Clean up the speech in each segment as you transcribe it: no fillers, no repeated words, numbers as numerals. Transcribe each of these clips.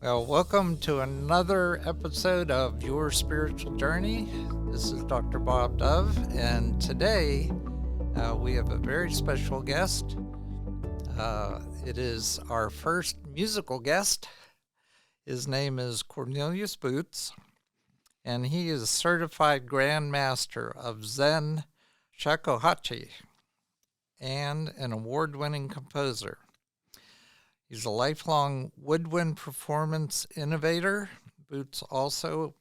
Well, welcome to another episode of Your Spiritual Journey. This is Dr. Bob Dove, and today we have a very special guest. It is our first musical guest. His name is Cornelius Boots, and he is a certified Grand Master of Zen shakuhachi and an award-winning composer. He's a lifelong woodwind performance innovator. Boots also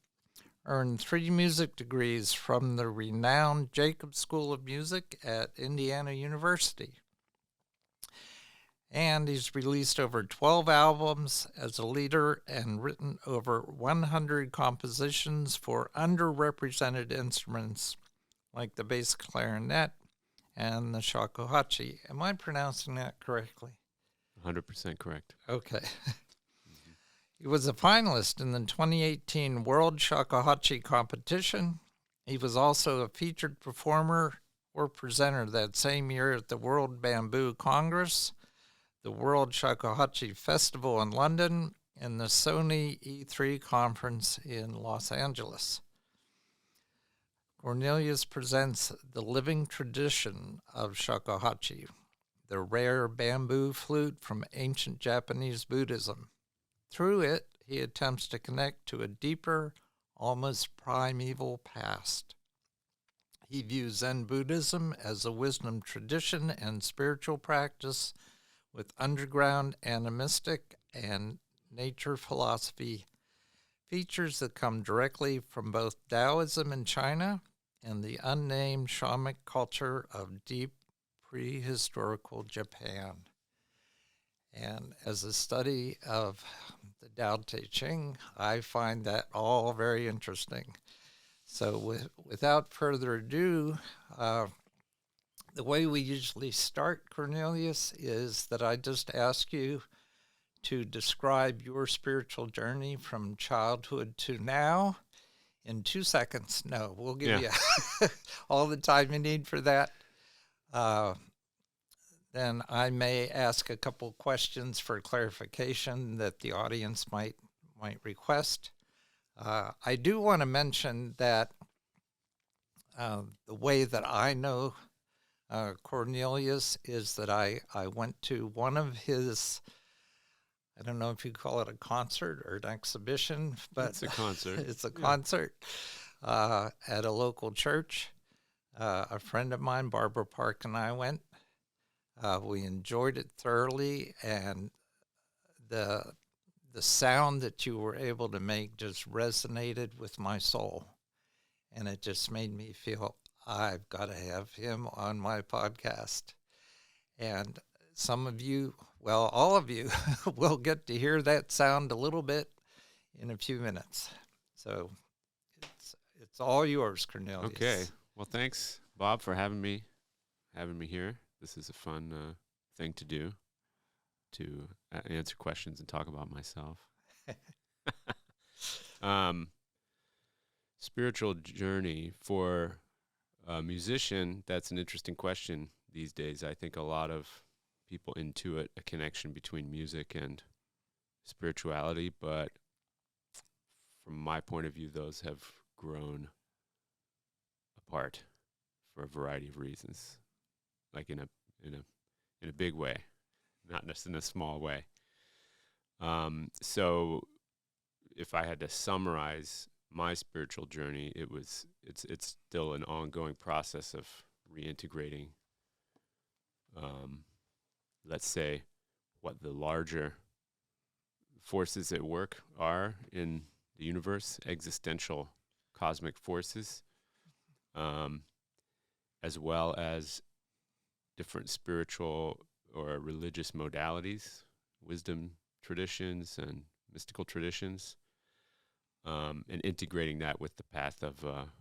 earned 3 music degrees from the renowned Jacobs School of Music at Indiana University. And he's released over 12 albums as a leader and written over 100 compositions for underrepresented instruments like the bass clarinet and the shakuhachi. Am I pronouncing that correctly? 100% correct. Okay. He was a finalist in the 2018 World Shakuhachi competition. He was also a featured performer or presenter that same year at the World Bamboo Congress, the World Shakuhachi Festival in London, and the Sony E3 conference in Los Angeles. Cornelius presents the living tradition of shakuhachi, the rare bamboo flute from ancient Japanese Buddhism. Through it, he attempts to connect to a deeper, almost primeval past. He views Zen Buddhism as a wisdom tradition and spiritual practice with underground animistic and nature philosophy, features that come directly from both Taoism in China and the unnamed shamanic culture of deep prehistorical Japan. And as a study of the Tao Te Ching, I find that all very interesting. So without further ado, the way we usually start, Cornelius, is that I just ask you to describe your spiritual journey from childhood to now in 2 seconds. No, we'll give you all the time you need for that. Then I may ask a couple questions for clarification that the audience might request. I do want to mention that the way that I know Cornelius is that I went to one of his, I don't know if you call it a concert or an exhibition, but it's a concert. It's a concert at a local church. A friend of mine, Barbara Park, and I went. We enjoyed it thoroughly, and the sound that you were able to make just resonated with my soul, and it just made me feel I've got to have him on my podcast. And some of you, well, all of you, will get to hear that sound a little bit in a few minutes. So it's all yours, Cornelius. Okay. Well, thanks, Bob, for having me here. This is a fun thing to do, to answer questions and talk about myself. Spiritual journey for a musician, that's an interesting question these days. I think a lot of people intuit a connection between music and spirituality, but from my point of view, those have grown apart for a variety of reasons. Like in a big way, not just in a small way. So if I had to summarize my spiritual journey, it's still an ongoing process of reintegrating, let's say, what the larger forces at work are in the universe, existential cosmic forces, as well as different spiritual or religious modalities, wisdom traditions and mystical traditions, and integrating that with the path of a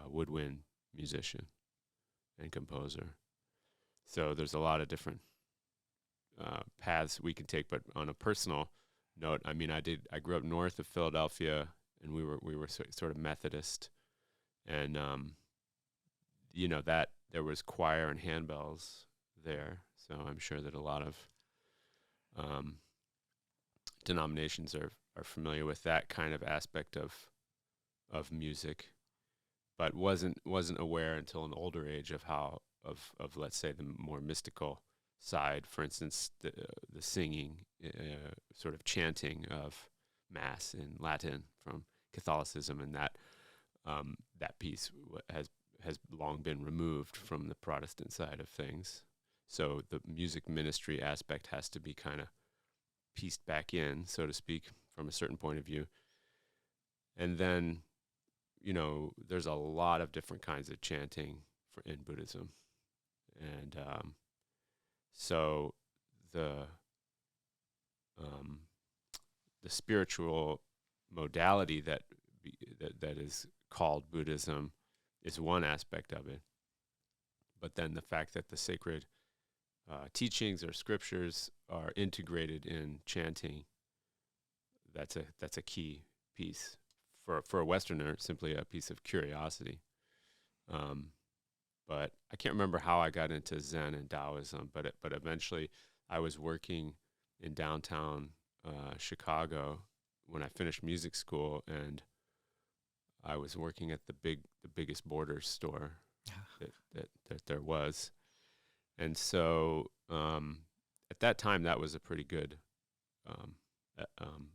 woodwind musician and composer. So there's a lot of different paths we can take, but on a personal note, I mean, I grew up north of Philadelphia, and we were sort of Methodist, and that there was choir and handbells there, so I'm sure that a lot of denominations are familiar with that kind of aspect of music, but wasn't aware until an older age of how of let's say the more mystical side. For instance, the singing, sort of chanting of Mass in Latin from Catholicism, and that piece has long been removed from the Protestant side of things. So the music ministry aspect has to be kind of pieced back in, so to speak, from a certain point of view. And then, there's a lot of different kinds of chanting in Buddhism. And so the spiritual modality that is called Buddhism is one aspect of it. But then the fact that the sacred teachings or scriptures are integrated in chanting, that's a key piece for a Westerner, simply a piece of curiosity. But I can't remember how I got into Zen and Taoism, but eventually I was working in downtown Chicago when I finished music school, and I was working at the biggest Borders store that there was. And so at that time, that was a pretty good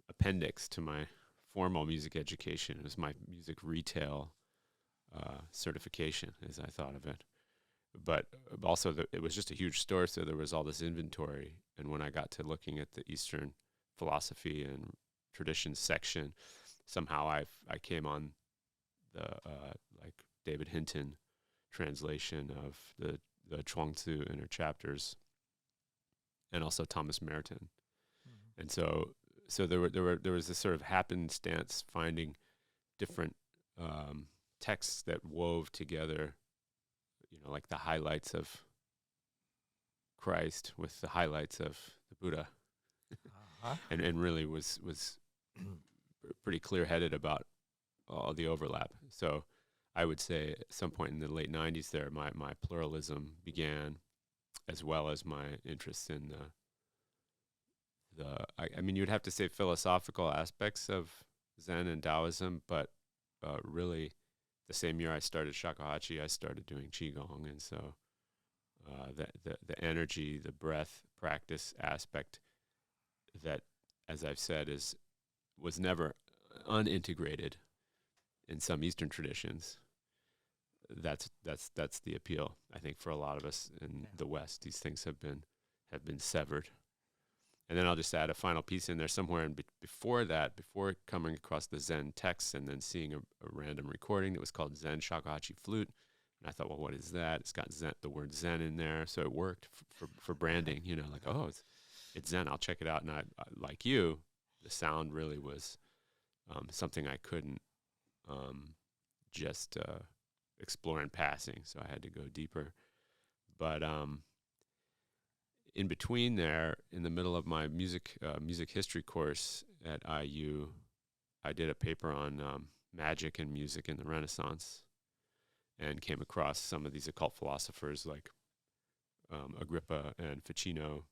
appendix to my formal music education. It was my music retail certification, as I thought of it. But also, it was just a huge store, so there was all this inventory. And when I got to looking at the Eastern philosophy and traditions section, somehow I came on the like David Hinton translation of the Chuang Tzu inner chapters, and also Thomas Merton. Mm-hmm. And so there was this sort of happenstance finding different texts that wove together, like the highlights of Christ with the highlights of the Buddha, and really was pretty clear-headed about all the overlap. So I would say at some point in the late 90s there, my pluralism began, as well as my interest in I mean, you'd have to say philosophical aspects of Zen and Taoism, but really the same year I started shakuhachi, I started doing qigong, and so the energy, the breath practice aspect that, as I've said, was never unintegrated in some Eastern traditions. That's the appeal, I think, for a lot of us in the West. These things have been severed. And then I'll just add a final piece in there somewhere. And before coming across the Zen texts and then seeing a random recording that was called Zen Shakuhachi Flute, and I thought, well, what is that? It's got Zen, the word Zen in there, so it worked for branding. Like, oh, it's Zen. I'll check it out. And I like you, the sound really was something I couldn't just explore in passing, so I had to go deeper. But in between there, in the middle of my music history course at IU, I did a paper on magic and music in the Renaissance, and came across some of these occult philosophers like Agrippa and Ficino,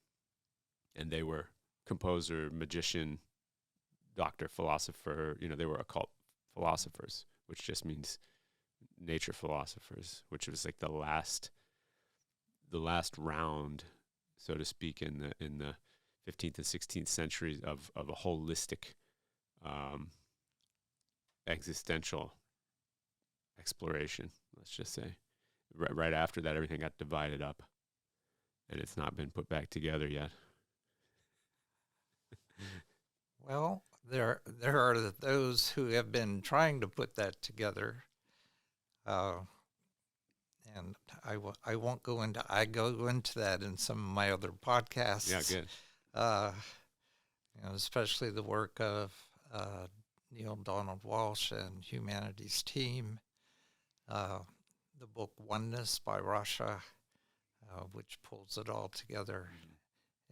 and they were composer, magician, doctor, philosopher. They were occult philosophers, which just means nature philosophers, which was like the last round, so to speak, in the 15th and 16th centuries of a holistic existential exploration, let's just say. Right after that, everything got divided up, and it's not been put back together yet. Well, there are those who have been trying to put that together, and I won't go into. I go into that in some of my other podcasts. Yeah, good. Especially the work of Neil Donald Walsh and Humanity's Team, the book Oneness by Rasha, which pulls it all together,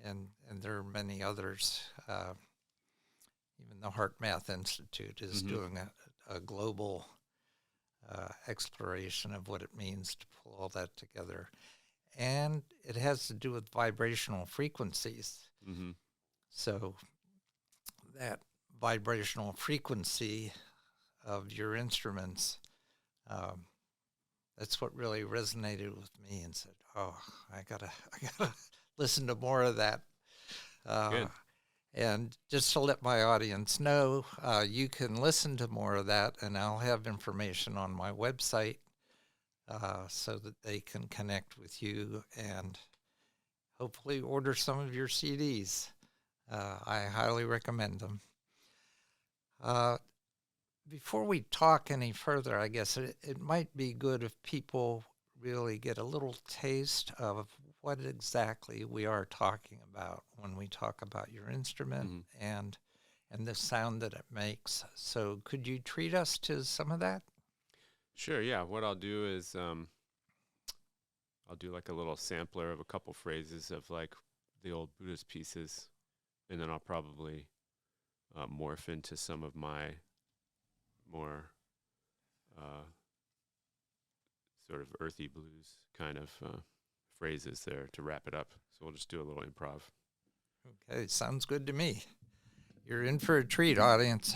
and there are many others. Even the Heart Math Institute is doing a global exploration of what it means to pull all that together. And it has to do with vibrational frequencies. Mm-hmm. So that vibrational frequency of your instruments. That's what really resonated with me, and said, "Oh, I gotta listen to more of that." Good. And just to let my audience know, you can listen to more of that, and I'll have information on my website so that they can connect with you and hopefully order some of your CDs. I highly recommend them. Before we talk any further, I guess it might be good if people really get a little taste of what exactly we are talking about when we talk about your instrument and the sound that it makes. So could you treat us to some of that? Sure, yeah. What I'll do is I'll do like a little sampler of a couple phrases of like the old Buddhist pieces, and then I'll probably morph into some of my more sort of earthy blues kind of phrases there to wrap it up. So we'll just do a little improv. Okay, sounds good to me. You're in for a treat, audience.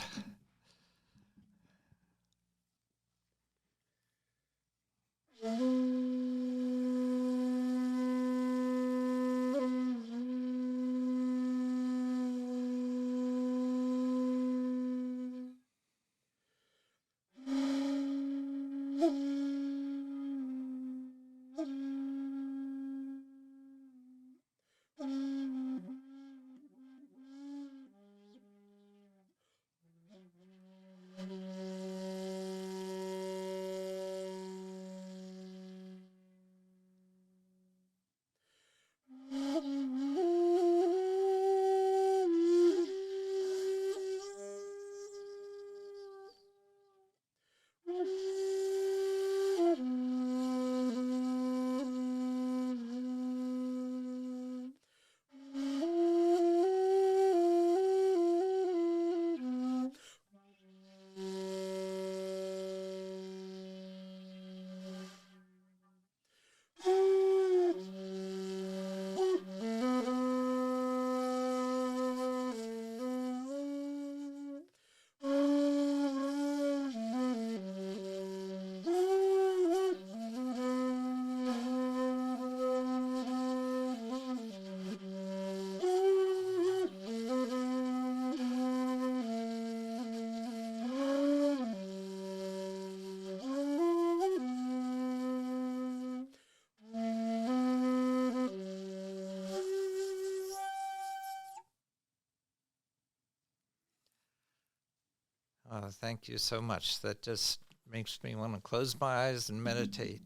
Thank you so much. That just makes me want to close my eyes and meditate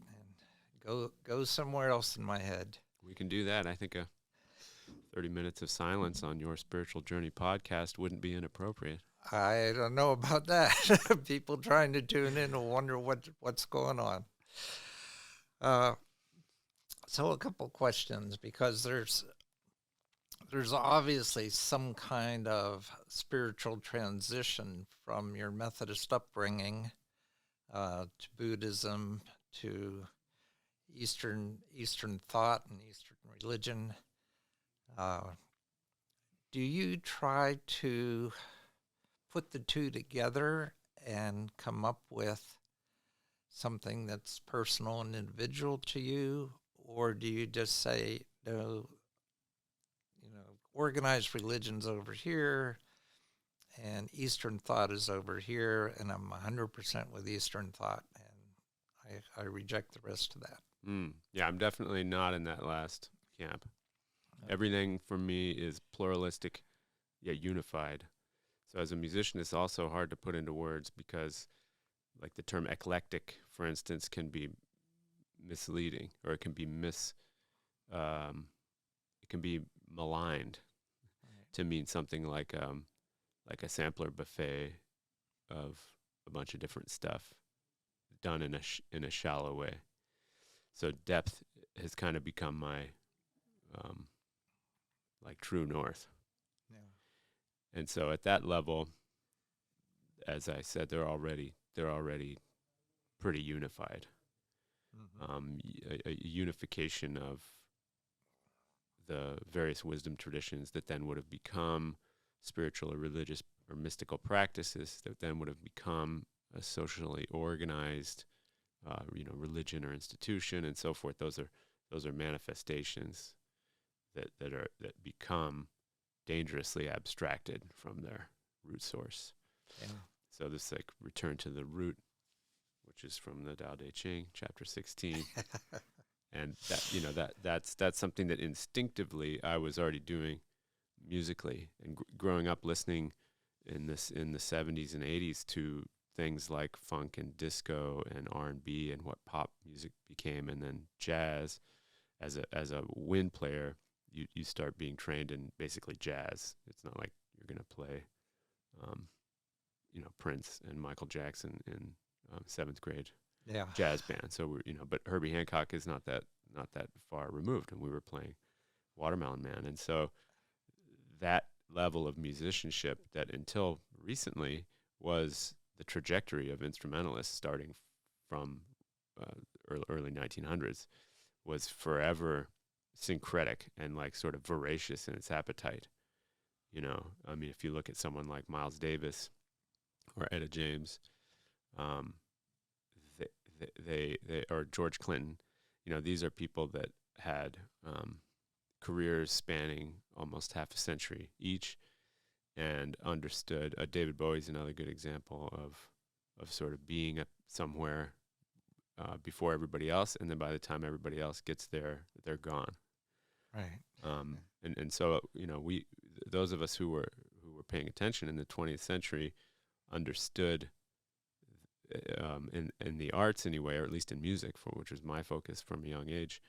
and go somewhere else in my head. We can do that. I think a 30 minutes of silence on your spiritual journey podcast wouldn't be inappropriate. I don't know about that. People trying to tune in will wonder what's going on. So a couple questions, because there's obviously some kind of spiritual transition from your Methodist upbringing to Buddhism to Eastern thought and Eastern religion. Do you try to put the two together and come up with something that's personal and individual to you, or do you just say, no, organized religion's over here and Eastern thought is over here, and I'm 100% with Eastern thought, and I reject the rest of that? Yeah, I'm definitely not in that last camp. Okay. Everything for me is pluralistic yet unified. So as a musician, it's also hard to put into words because, like, the term eclectic, for instance, can be misleading, or it can be maligned to mean something like a sampler buffet of a bunch of different stuff done in a shallow way. So depth has kind of become my like true north. Yeah. And so at that level, as I said, they're already pretty unified. A unification of the various wisdom traditions that then would have become spiritual or religious or mystical practices that then would have become a socially organized, religion or institution and so forth. Those are manifestations that become dangerously abstracted from their root source. Yeah. So this return to the root, which is from the Tao Te Ching, chapter 16. And that's something that instinctively I was already doing musically, and growing up listening in the 70s and 80s to things like funk and disco and R&B and what pop music became, and then jazz. As a wind player, you start being trained in basically jazz. It's not like you're going to play Prince and Michael Jackson in 7th grade jazz band. So but Herbie Hancock is not that far removed, and we were playing Watermelon Man. And so that level of musicianship that until recently was the trajectory of instrumentalists starting from early 1900s was forever syncretic and sort of voracious in its appetite. I mean, if you look at someone like Miles Davis or Etta James, they or George Clinton, these are people that had careers spanning almost half a century each, and understood. David Bowie's another good example of sort of being somewhere before everybody else, and then by the time everybody else gets there, they're gone. Right. And so those of us who were paying attention in the 20th century understood in the arts anyway, or at least in music, which was my focus from a young age,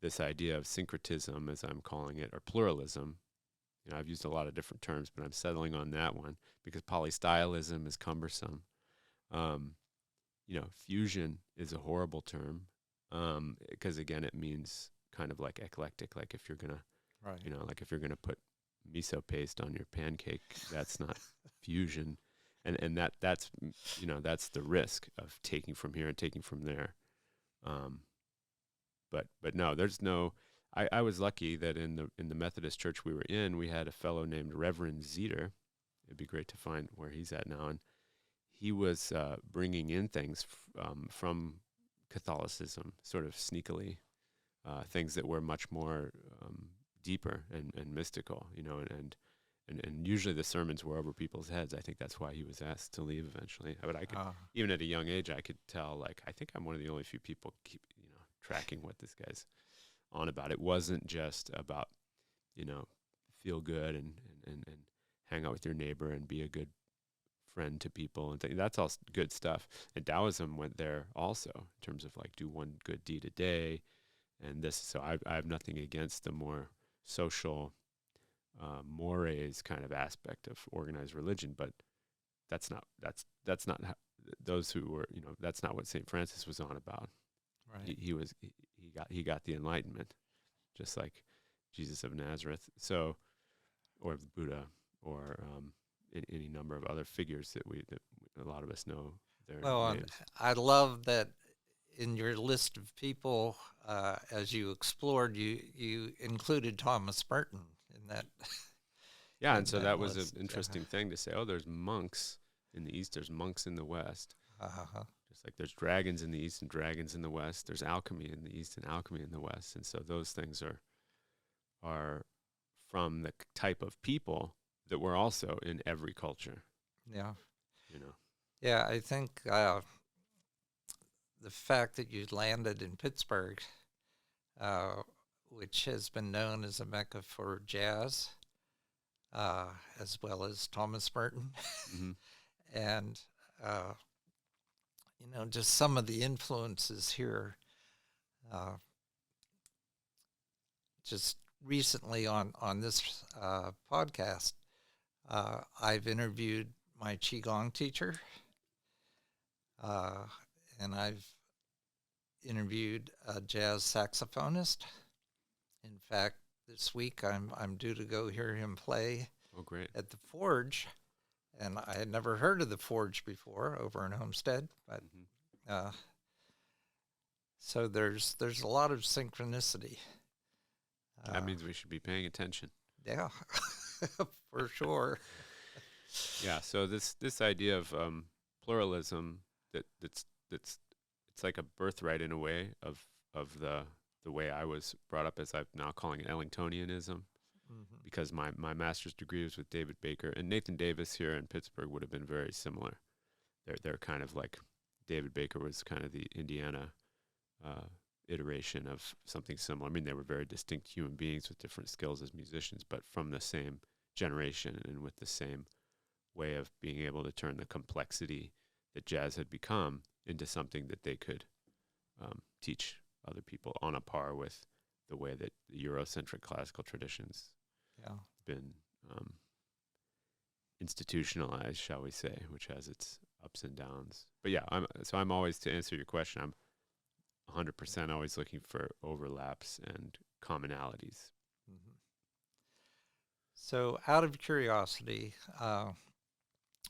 this idea of syncretism, as I'm calling it, or pluralism. I've used a lot of different terms, but I'm settling on that one because polystylism is cumbersome. Fusion is a horrible term because again, it means kind of like eclectic. Like if you're gonna, right. Like if you're gonna put miso paste on your pancake, that's not fusion. And that's the risk of taking from here and taking from there. But no, there's no. I was lucky that in the Methodist church we were in, we had a fellow named Reverend Zeter. It'd be great to find where he's at now, and he was bringing in things from Catholicism, sort of sneakily, things that were much more deeper and mystical, and usually the sermons were over people's heads. I think that's why he was asked to leave eventually. But I could, even at a young age, I could tell, I think I'm one of the only few people keep, tracking what this guy's on about. It wasn't just about, feel good and hang out with your neighbor and be a good friend to people and that's all good stuff. And Taoism went there also in terms of do one good deed a day, and this. So I have nothing against the more social mores kind of aspect of organized religion, but that's not how, those who were that's not what St. Francis was on about. Right. He got the Enlightenment, just like Jesus of Nazareth. So, or Buddha, or any number of other figures that a lot of us know their names. I love that in your list of people, as you explored, you included Thomas Merton in that. Yeah, and so that was an interesting thing to say. Oh, there's monks in the East, there's monks in the West. Just like there's dragons in the East and dragons in the West, there's alchemy in the East and alchemy in the West. And so those things are from the type of people that were also in every culture. Yeah. Yeah, I think the fact that you landed in Pittsburgh, which has been known as a mecca for jazz, as well as Thomas Merton, Mm-hmm. and just some of the influences here. Just recently on this podcast, I've interviewed my Qigong teacher, and I've interviewed a jazz saxophonist. In fact, this week I'm due to go hear him play. Oh, great. At the Forge, and I had never heard of the Forge before over in Homestead, but so there's a lot of synchronicity. That means we should be paying attention. Yeah. For sure. Yeah. So this idea of pluralism that's it's like a birthright in a way of the way I was brought up, as I'm now calling it Ellingtonianism, Hmm. because my master's degree was with David Baker, and Nathan Davis here in Pittsburgh would have been very similar. They're kind of like David Baker was kind of the Indiana uh, iteration of something similar. I mean, they were very distinct human beings with different skills as musicians, but from the same generation and with the same way of being able to turn the complexity that jazz had become into something that they could teach other people on a par with the way that the Eurocentric classical traditions Yeah. been institutionalized, shall we say, which has its ups and downs. But yeah, I'm always, to answer your question, I'm 100% always looking for overlaps and commonalities. Hmm. So, out of curiosity,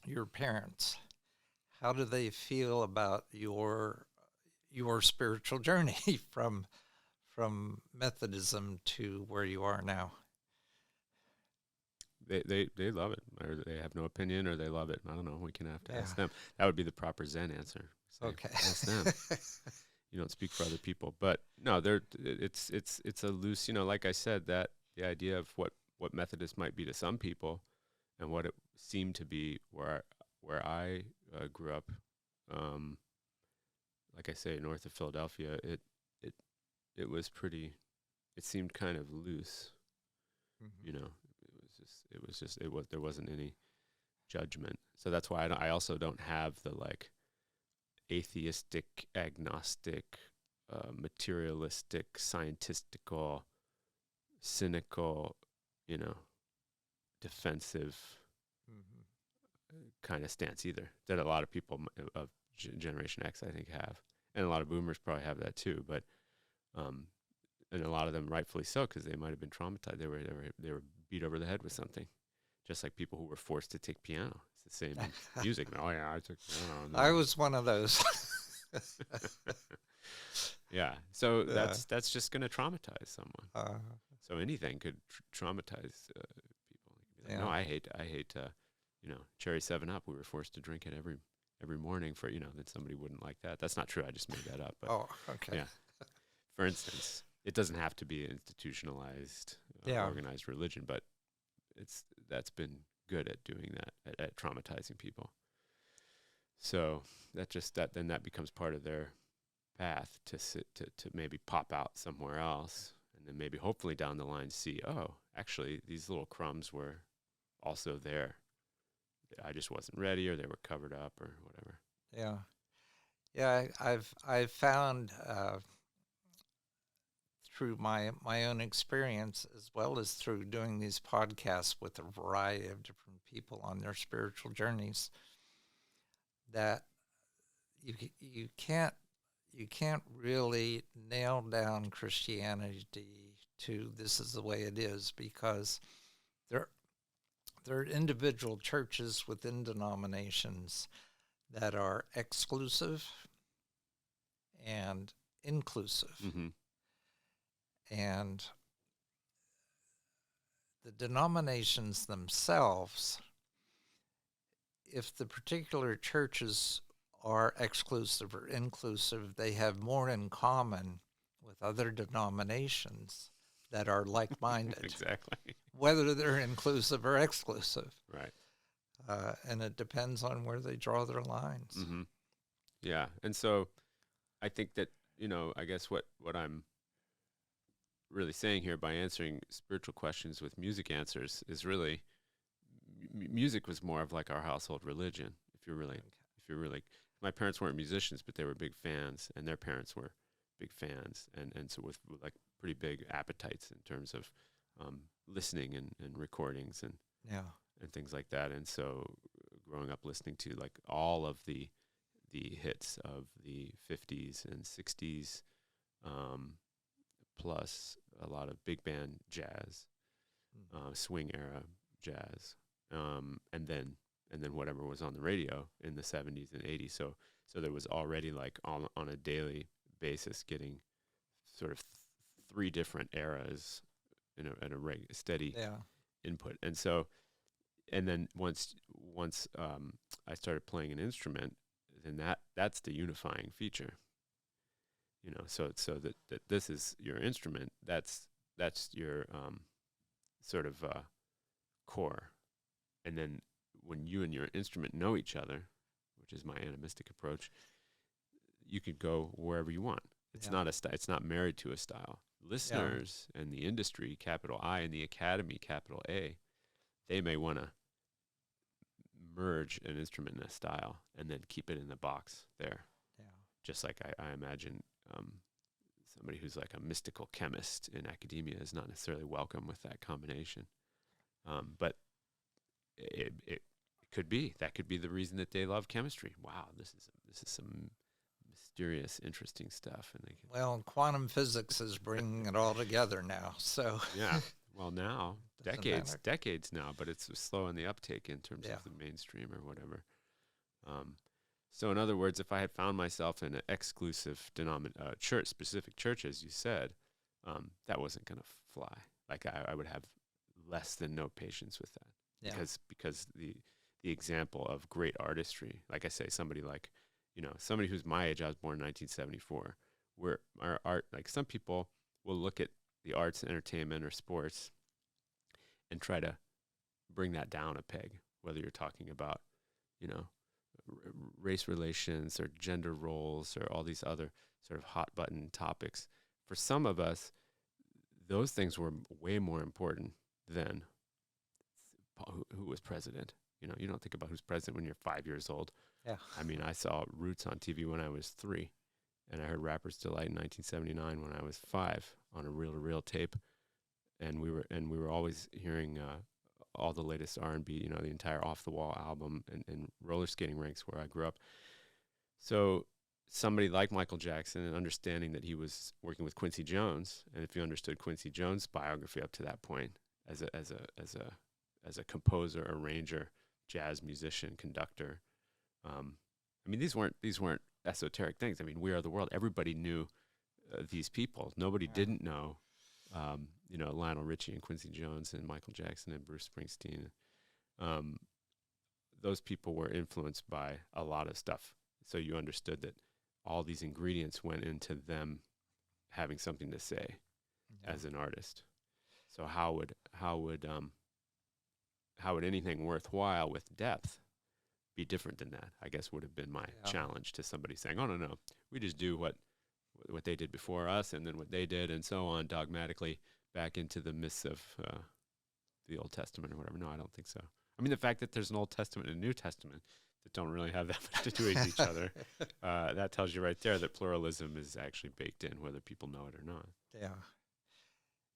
your parents, how do they feel about your spiritual journey from Methodism to where you are now? They love it, or they have no opinion, or they love it. I don't know. We can have to Yeah. ask them. That would be the proper Zen answer. Say, Okay. ask them. You don't speak for other people, but no, it's a loose. Like I said, that the idea of what Methodist might be to some people, and what it seemed to be where I grew up. Um, like I say, north of Philadelphia, it it was pretty. It seemed kind of loose. Mhm. You know, there wasn't any judgment. So that's why I also don't have the like atheistic, agnostic, materialistic, scientistical, cynical, you know, defensive Mhm. kind of stance either, that a lot of people of Generation X, I think, have. And a lot of boomers probably have that too. But, and a lot of them rightfully so, because they might have been traumatized. They were beat over the head with something, just like people who were forced to take piano. It's the same in music. Oh yeah, I took piano. I was one of those. Yeah, so Yeah. that's just going to traumatize someone. Uh, So anything could traumatize people. Like, no, yeah. I hate cherry 7 Up. We were forced to drink it every morning for that somebody wouldn't like that. That's not true. I just made that up. But Oh, okay. yeah, for instance, it doesn't have to be an institutionalized, Yeah. organized religion, but that's been good at doing that, at traumatizing people. So that becomes part of their path to maybe pop out somewhere else, and then maybe hopefully down the line see, oh, actually these little crumbs were also there. I just wasn't ready, or they were covered up, or whatever. Yeah. Yeah. I've found through my own experience, as well as through doing these podcasts with a variety of different people on their spiritual journeys, that you can't really nail down Christianity to this is the way it is, because there there are individual churches within denominations that are exclusive and inclusive. Mm-hmm. And the denominations themselves, if the particular churches are exclusive or inclusive, they have more in common with other denominations that are like-minded, Exactly. whether they're inclusive or exclusive. Right. And it depends on where they draw their lines. Mm-hmm. Yeah, and so I think that I guess what I'm really saying here by answering spiritual questions with music answers is really music was more of like our household religion. If you're really, my parents weren't musicians, but they were big fans, and their parents were big fans, and so with like pretty big appetites in terms of listening and recordings Yeah. and things like that. And so growing up listening to like all of the hits of the 50s and 60s, plus a lot of big band jazz, swing era jazz, and then whatever was on the radio in the 70s and 80s. So there was already like on a daily basis getting sort of three different eras in a steady Yeah. input. And so, and then once I started playing an instrument, then that's the unifying feature. So that this is your instrument. That's your sort of core. And then when you and your instrument know each other, which is my animistic approach, you could go wherever you want. It's not it's not married to a style. Listeners and the industry, capital I, and the academy, capital A, they may want to merge an instrument and a style and then keep it in the box there. Yeah. Just like I imagine somebody who's like a mystical chemist in academia is not necessarily welcome with that combination. But it could be. That could be the reason that they love chemistry. Wow, this is some mysterious, interesting stuff. And quantum physics is bringing it all together now. So yeah, well, now decades now, but it's slow in the uptake in terms of the mainstream or whatever. So in other words, if I had found myself in an exclusive church, specific church, as you said, that wasn't going to fly. Like I would have less than no patience with that. Yeah. Because the example of great artistry, like I say, somebody who's my age, I was born in 1974, where our art, like some people will look at the arts and entertainment or sports and try to bring that down a peg, whether you're talking about, race relations or gender roles or all these other sort of hot button topics. For some of us, those things were way more important than who was president. You don't think about who's president when you're 5 years old. Yeah. I mean, I saw Roots on TV when I was 3, and I heard Rapper's Delight in 1979 when I was 5 on a reel-to-reel tape, and we were always hearing all the latest R&B, the entire Off the Wall album, and roller skating rinks where I grew up. So somebody like Michael Jackson, and understanding that he was working with Quincy Jones, and if you understood Quincy Jones' biography up to that point as a composer, arranger, jazz musician, conductor, I mean, these weren't esoteric things. I mean, We Are the World. Everybody knew these people. Nobody didn't know, Lionel Richie and Quincy Jones and Michael Jackson and Bruce Springsteen. Those people were influenced by a lot of stuff. So you understood that all these ingredients went into them having something to say as an artist. So how would anything worthwhile with depth be different than that? I guess would have been my challenge to somebody saying, "Oh no, we just do what they did before us, and then what they did, and so on, dogmatically back into the myths of the Old Testament or whatever." No, I don't think so. I mean, the fact that there's an Old Testament and a New Testament that don't really have that much to do with each other, that tells you right there that pluralism is actually baked in, whether people know it or not. Yeah.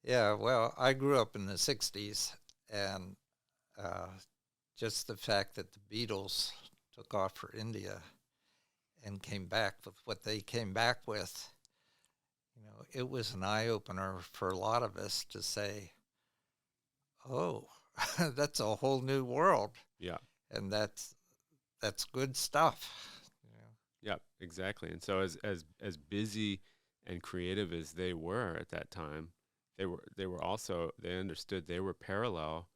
Yeah, well, I grew up in the 60s, and just the fact that the Beatles took off for India and came back with what they came back with, it was an eye-opener for a lot of us to say, oh, that's a whole new world. Yeah. And that's good stuff. Yeah, exactly. And so as busy and creative as they were at that time, they understood they were parallel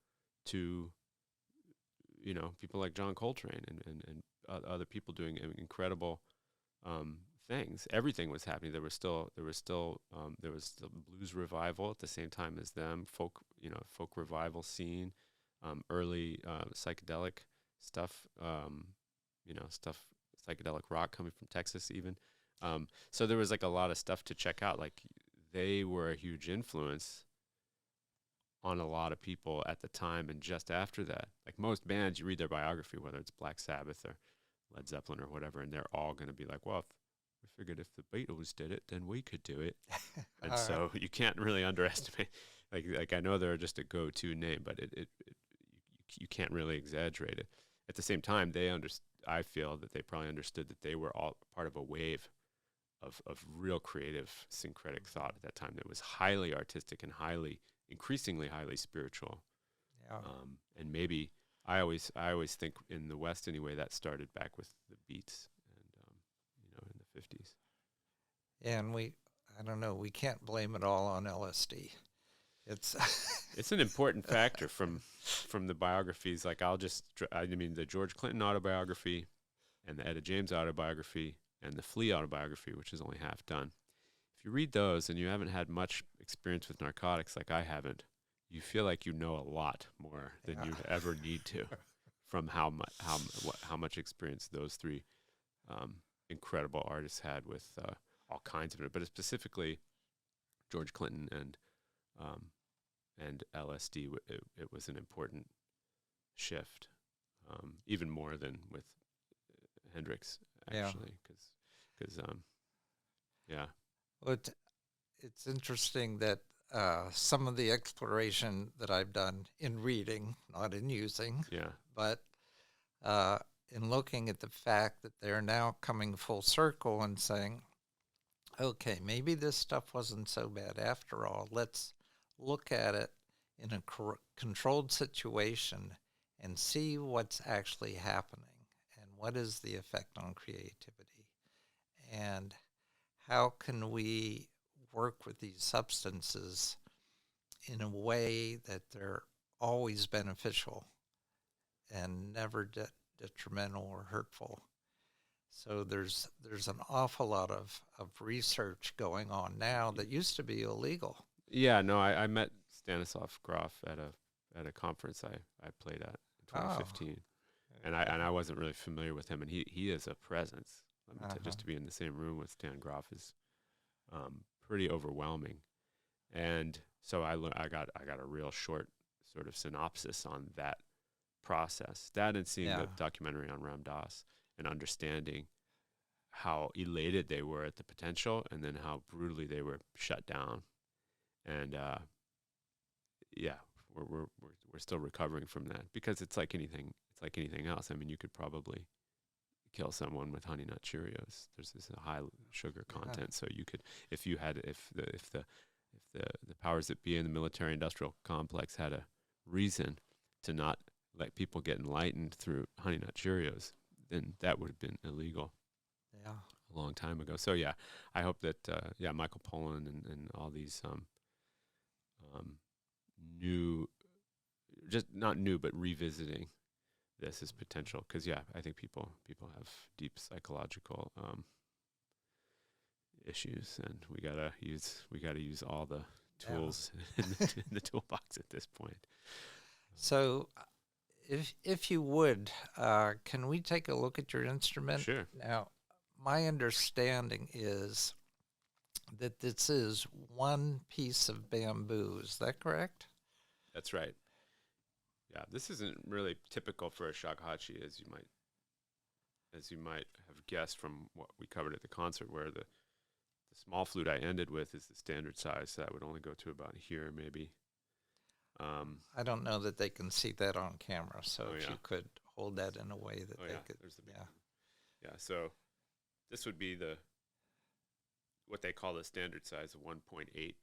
to people like John Coltrane and other people doing incredible things. Everything was happening. There was the blues revival at the same time as them, folk revival scene, early psychedelic stuff, psychedelic rock coming from Texas even. So there was like a lot of stuff to check out. Like they were a huge influence on a lot of people at the time and just after that. Like most bands, you read their biography, whether it's Black Sabbath or Led Zeppelin or whatever, and they're all going to be like, well, we figured if the Beatles did it, then we could do it. And so you can't really underestimate. Like I know they're just a go-to name, but you can't really exaggerate it. At the same time, I feel that they probably understood that they were all part of a wave of real creative syncretic thought at that time that was highly artistic and increasingly highly spiritual. Yeah. And maybe I always think in the West anyway, that started back with the Beats and in the 50s. Yeah, and I don't know, we can't blame it all on LSD. It's It's an important factor from the biographies. Like I mean, the George Clinton autobiography and the Etta James autobiography and the Flea autobiography, which is only half done. If you read those and you haven't had much experience with narcotics like I haven't, you feel like you know a lot more than Yeah. you ever need to from how much experience those three incredible artists had with all kinds of it, but specifically George Clinton and LSD. It was an important shift, even more than with Hendrix, Yeah. actually, because yeah, Well, it's interesting that some of the exploration that I've done in reading, not in using, yeah, but in looking at the fact that they're now coming full circle and saying, okay, maybe this stuff wasn't so bad after all. Let's look at it in a controlled situation and see what's actually happening and what is the effect on creativity and how can we work with these substances in a way that they're always beneficial and never detrimental or hurtful. So there's an awful lot of research going on now that used to be illegal. yeah. No, I met Stanislav Grof at a conference I played at in 2015, and I wasn't really familiar with him, and he is a presence. Just to be in the same room with Stan Grof is pretty overwhelming, and so I got a real short sort of synopsis on that process. That and seeing the documentary on Ram Dass and understanding how elated they were at the potential, and then how brutally they were shut down, and yeah, we're still recovering from that because it's like anything. It's like anything else. I mean, you could probably kill someone with Honey Nut Cheerios. There's this high sugar content, so you could, if the powers that be in the military industrial complex had a reason to not let people get enlightened through Honey Nut Cheerios, then that would have been illegal. Yeah. A long time ago. So yeah, I hope that Michael Pollan and all these new, just not new, but revisiting this as potential, because I think people have deep psychological issues, and we gotta use all the tools in the toolbox at this point. So, if you would, can we take a look at your instrument? Sure. Now, my understanding is that this is one piece of bamboo. Is that correct? That's right. Yeah, this isn't really typical for a shakuhachi, as you might have guessed from what we covered at the concert, where the small flute I ended with is the standard size, so that would only go to about here, maybe. I don't know that they can see that on camera, so if you could hold that in a way that they could. There's the big one. Yeah, so this would be what they call the standard size of 1.8.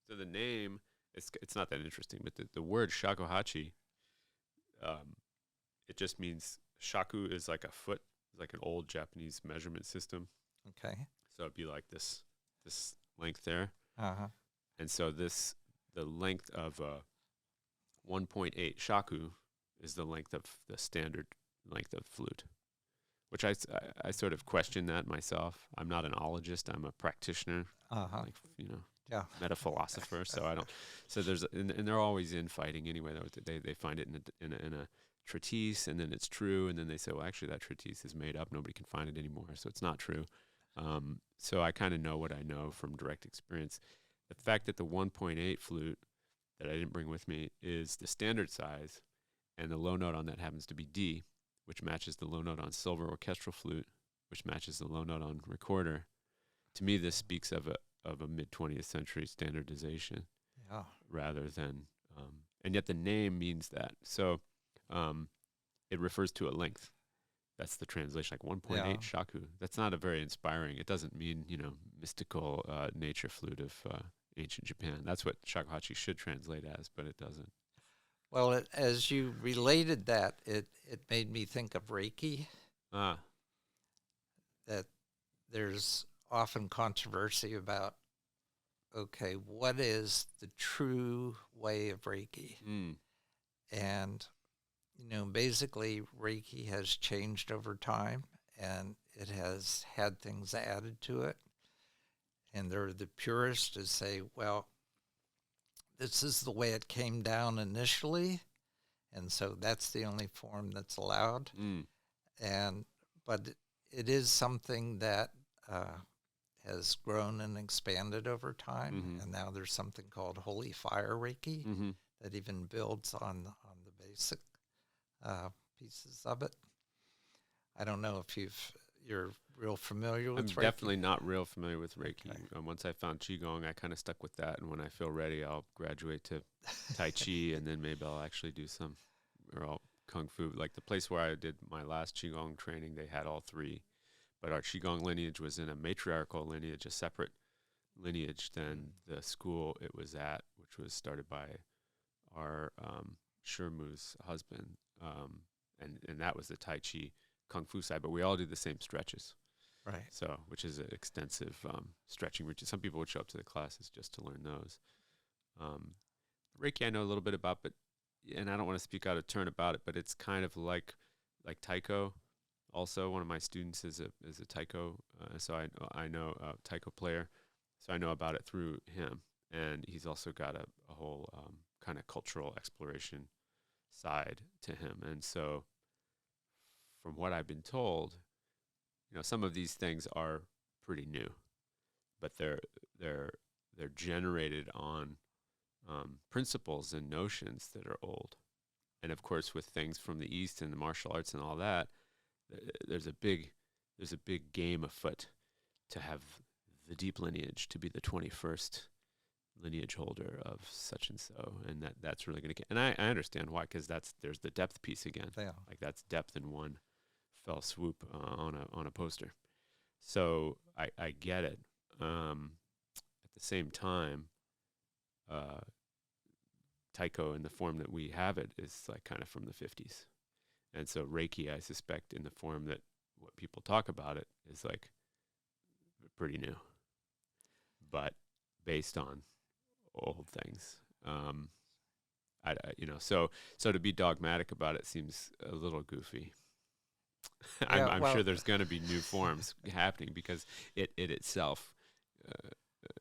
So the name, it's not that interesting, but the word shakuhachi, it just means shaku is like a foot, like an old Japanese measurement system. Okay. So it'd be like this length there. Uh-huh. And so the length of 1.8 shaku is the length of the standard length of flute, which I sort of question that myself. I'm not an ologist. I'm a practitioner, meta philosopher. So I don't. So and they're always infighting anyway. They find it in a treatise, and then it's true, and then they say, well, actually that treatise is made up. Nobody can find it anymore, so it's not true. So I kind of know what I know from direct experience. The fact that the 1.8 flute that I didn't bring with me is the standard size, and the low note on that happens to be D, which matches the low note on silver orchestral flute, which matches the low note on recorder. To me, this speaks of a mid-20th century standardization, rather than, and yet the name means that. So it refers to a length. That's the translation, like 1.8 shaku. That's not a very inspiring. It doesn't mean, mystical nature flute of ancient Japan. That's what shakuhachi should translate as, but it doesn't. Well, as you related that, it made me think of Reiki. That there's often controversy about okay, what is the true way of Reiki? Mm. And, basically Reiki has changed over time and it has had things added to it. And there are the purists who say, well, this is the way it came down initially. And so that's the only form that's allowed. Mm. But it is something that has grown and expanded over time. Mm-hmm. And now there's something called Holy Fire Reiki Mm-hmm. that even builds on the basic pieces of it. I don't know if you're real familiar with I'm Reiki. definitely not real familiar with Reiki. Okay. Once I found Qigong, I kind of stuck with that. And when I feel ready, I'll graduate to Tai Chi, and then maybe I'll actually do some, or I'll Kung Fu. Like the place where I did my last Qigong training, they had all three. But our Qigong lineage was in a matriarchal lineage, a separate lineage than the school it was at, which was started by our Shirmu's husband. And that was the Tai Chi Kung Fu side. But we all did the same stretches. Right. So, which is an extensive stretching routine. Some people would show up to the classes just to learn those. Reiki I know a little bit about, and I don't want to speak out of turn about it, but it's kind of like taiko. Also, one of my students is a taiko, so I know a taiko player, so I know about it through him. And he's also got a whole kind of cultural exploration side to him. And so, from what I've been told, some of these things are pretty new, but they're generated on principles and notions that are old. And of course, with things from the East and the martial arts and all that, there's a big game afoot to have the deep lineage to be the 21st lineage holder of such and so, and that's really going to get. And I understand why, because there's the depth piece again. Yeah. Like that's depth in one fell swoop on a poster. So I get it. At the same time, taiko in the form that we have it is like kind of from the 50s. And so Reiki, I suspect, in the form that what people talk about it is like pretty new, but based on old things. So to be dogmatic about it seems a little goofy. I'm sure there's going to be new forms happening because it itself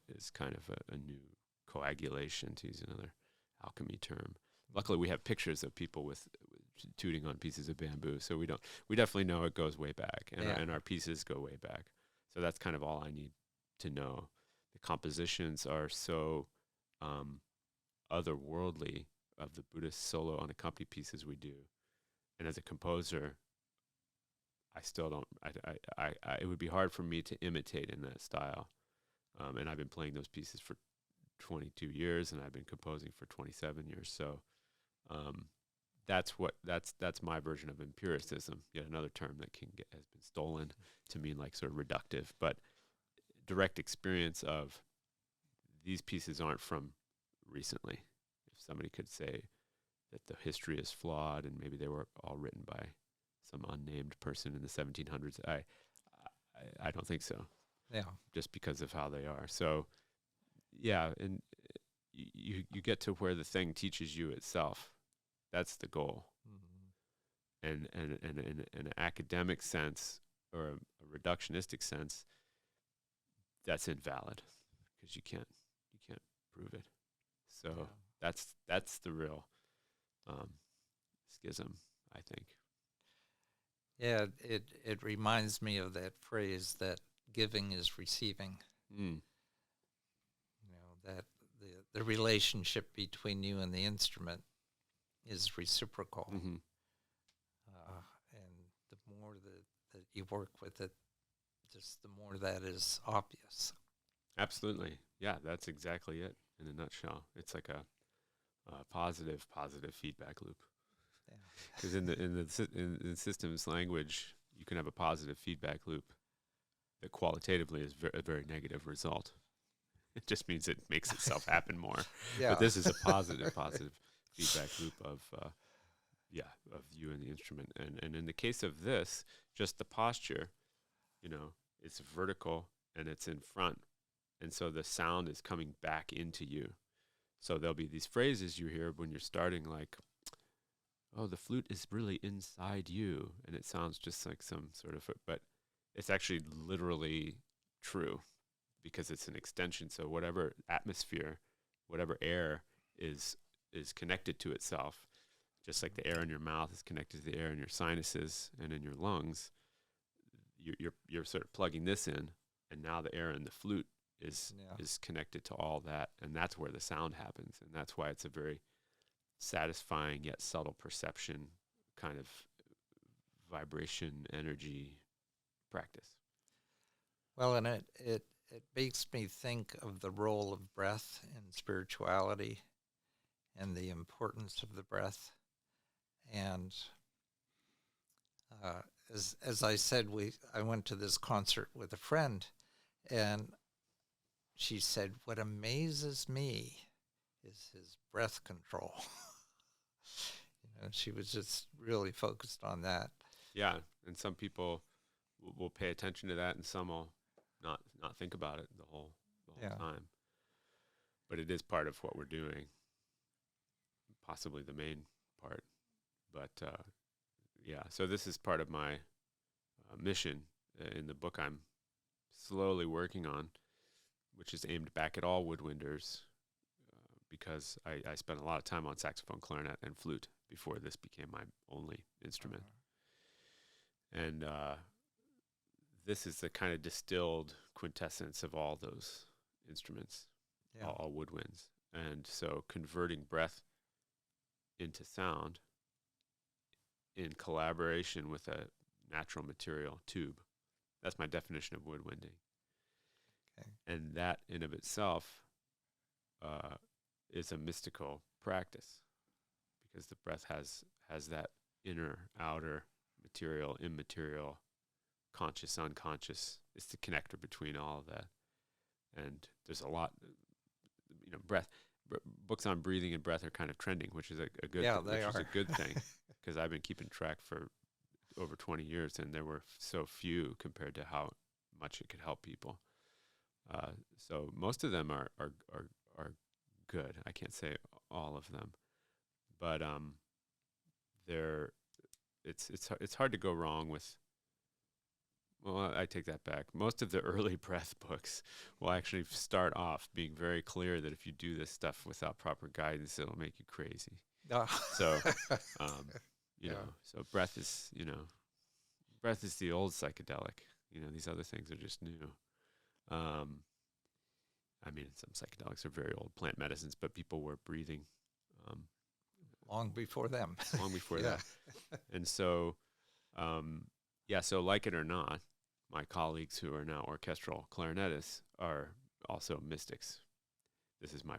is kind of a new coagulation, to use another alchemy term. Luckily, we have pictures of people with tooting on pieces of bamboo, so we definitely know it goes way back, and our pieces go way back. So that's kind of all I need to know. The compositions are so otherworldly of the Buddhist solo unaccompanied pieces we do, and as a composer, I still don't. It would be hard for me to imitate in that style, and I've been playing those pieces for 22 years, and I've been composing for 27 years. So, that's my version of empiricism. Yet another term that has been stolen to mean like sort of reductive, but direct experience of these pieces aren't from recently. If somebody could say that the history is flawed and maybe they were all written by some unnamed person in the 1700s, I don't think so. Yeah. Just because of how they are. So, yeah, and you get to where the thing teaches you itself. That's the goal. Mm-hmm. And in an academic sense or a reductionistic sense, that's invalid because you can't prove it. So that's the real schism, I think. Yeah, it reminds me of that phrase that giving is receiving. Mm. That the relationship between you and the instrument is reciprocal. Mm-hmm. And the more that you work with it, just the more that is obvious. Absolutely. Yeah, that's exactly it in a nutshell. It's like a positive feedback loop. Because in the systems language, you can have a positive feedback loop that qualitatively is a very negative result. It just means it makes itself happen more. Yeah. But this is a positive feedback loop of you and the instrument. And in the case of this, just the posture, it's vertical and it's in front. And so the sound is coming back into you. So there'll be these phrases you hear when you're starting, like, oh, the flute is really inside you. And it sounds just like some sort of, but it's actually literally true because it's an extension. So whatever atmosphere, whatever air is connected to itself, just like the air in your mouth is connected to the air in your sinuses and in your lungs, you're sort of plugging this in, and now the air in the flute is connected to all that, and that's where the sound happens, and that's why it's a very satisfying yet subtle perception kind of vibration energy practice. Well, and it makes me think of the role of breath in spirituality and the importance of the breath. And as I said, I went to this concert with a friend, and she said, what amazes me is his breath control. She was just really focused on that. Yeah, and some people will pay attention to that, and some will not think about it the whole time. But it is part of what we're doing, possibly the main part. But so this is part of my mission in the book I'm slowly working on, which is aimed back at all woodwinders, because I spent a lot of time on saxophone, clarinet, and flute before this became my only instrument. And this is the kind of distilled quintessence of all those instruments, all woodwinds. And so converting breath into sound in collaboration with a natural material tube. That's my definition of woodwinding. Okay. And that in of itself is a mystical practice, because the breath has that inner, outer, material, immaterial, conscious, unconscious. It's the connector between all of that. And there's a lot, breath. Books on breathing and breath are kind of trending, which is a good is a good thing, because I've been keeping track for over 20 years, and there were so few compared to how much it could help people. So most of them are good. I can't say all of them, but it's hard to go wrong with. Well, I take that back. Most of the early breath books will actually start off being very clear that if you do this stuff without proper guidance, it'll make you crazy. So, so breath is the old psychedelic. These other things are just new. Some psychedelics are very old plant medicines, but people were breathing long before them. Long before that. And so, so like it or not, my colleagues who are now orchestral clarinetists are also mystics. This is my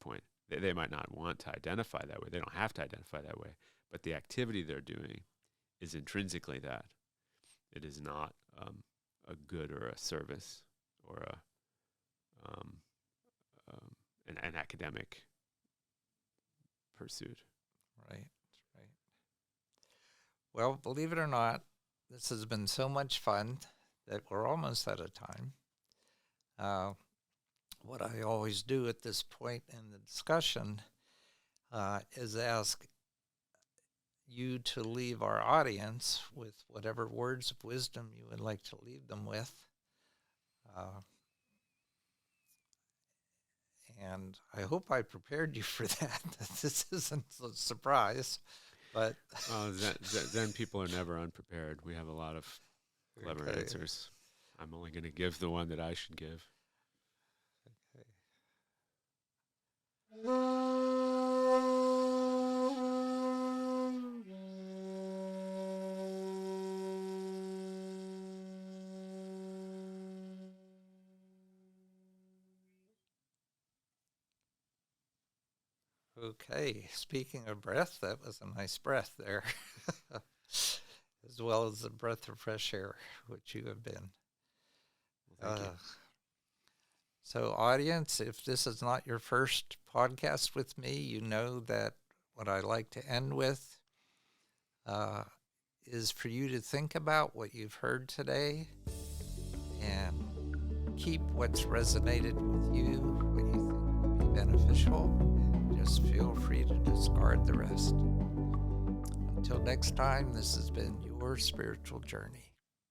point. They might not want to identify that way. They don't have to identify that way. But the activity they're doing is intrinsically that. It is not a good or a service or an academic pursuit. Right. Well, believe it or not, this has been so much fun that we're almost out of time. What I always do at this point in the discussion is ask you to leave our audience with whatever words of wisdom you would like to leave them with. And I hope I prepared you for that. This isn't a surprise, but Zen people are never unprepared. We have a lot of clever answers. I'm only going to give the one that I should give. Okay, speaking of breath, that was a nice breath there, as well as a breath of fresh air, which you have been. Thank you. So, audience, if this is not your first podcast with me, you know that what I like to end with is for you to think about what you've heard today and keep what's resonated with you, what you think will be beneficial, and just feel free to discard the rest. Until next time, this has been your spiritual journey.